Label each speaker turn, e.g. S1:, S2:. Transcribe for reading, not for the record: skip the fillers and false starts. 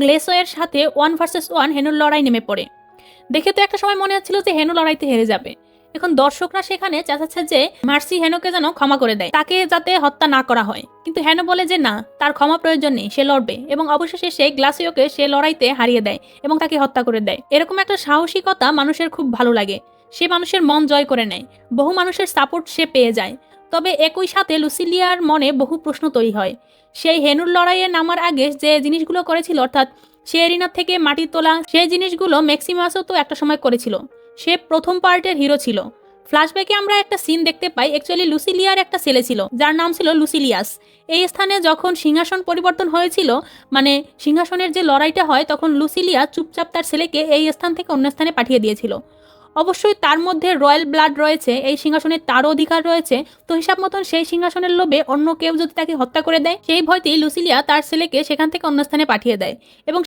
S1: গ্লেসোয়ের সাথে 1 ভার্সেস 1 হেনুর লড়াই নেমে পড়ে। দেখে তো একটা সময় মনে হচ্ছিল যে হেনু লড়াইতে হেরে যাবে। এখন দর্শকরা সেখানে চাচাচ্ছে যে মার্সি হেনুকে যেন ক্ষমা করে দেয়, তাকে যাতে হত্যা না করা হয়। কিন্তু হেনু বলে যে না, তার ক্ষমা প্রয়োজন নেই, সে লড়বে। এবং অবশেষে সে গ্লাসিওকে সে লড়াইতে হারিয়ে দেয় এবং তাকে হত্যা করে দেয়। এরকম একটা সাহসিকতা মানুষের খুব ভালো লাগে। সে মানুষের মন জয় করে নেয়, বহু মানুষের সাপোর্ট সে পেয়ে যায়। তবে একই সাথে লুসিলিয়ার মনে বহু প্রশ্ন তৈরি হয়। সেই হেনুর লড়াইয়ে নামার আগে যে জিনিসগুলো করেছিল, অর্থাৎ সে এরিনার থেকে মাটি তোলা, সেই জিনিসগুলো ম্যাক্সিমাসও তো একটা সময় করেছিল। সে প্রথম পার্টের হিরো ছিল। ফ্ল্যাশব্যাকে আমরা একটা সিন দেখতে পাই, অ্যাকচুয়ালি লুসিলিয়ার একটা ছেলে ছিল যার নাম ছিল লুসিলিয়াস। এই স্থানে যখন সিংহাসন পরিবর্তন হয়েছিল, মানে সিংহাসনের যে লড়াইটা হয়, তখন লুসিলিয়া চুপচাপ তার ছেলেকে এই স্থান থেকে অন্য স্থানে পাঠিয়ে দিয়েছিল। অবশ্যই তার মধ্যে রয়্যাল ব্লাড রয়েছে, এই সিংহাসনে তারও অধিকার রয়েছে। তো হিসাব মতন সেই সিংহাসনের লোভে অন্য কেউ যদি তাকে হত্যা করে দেয়, সেই ভয়তেই লুসিলিয়া তার ছেলেকে সেখান থেকে অন্য স্থানে পাঠিয়ে দেয়। এবং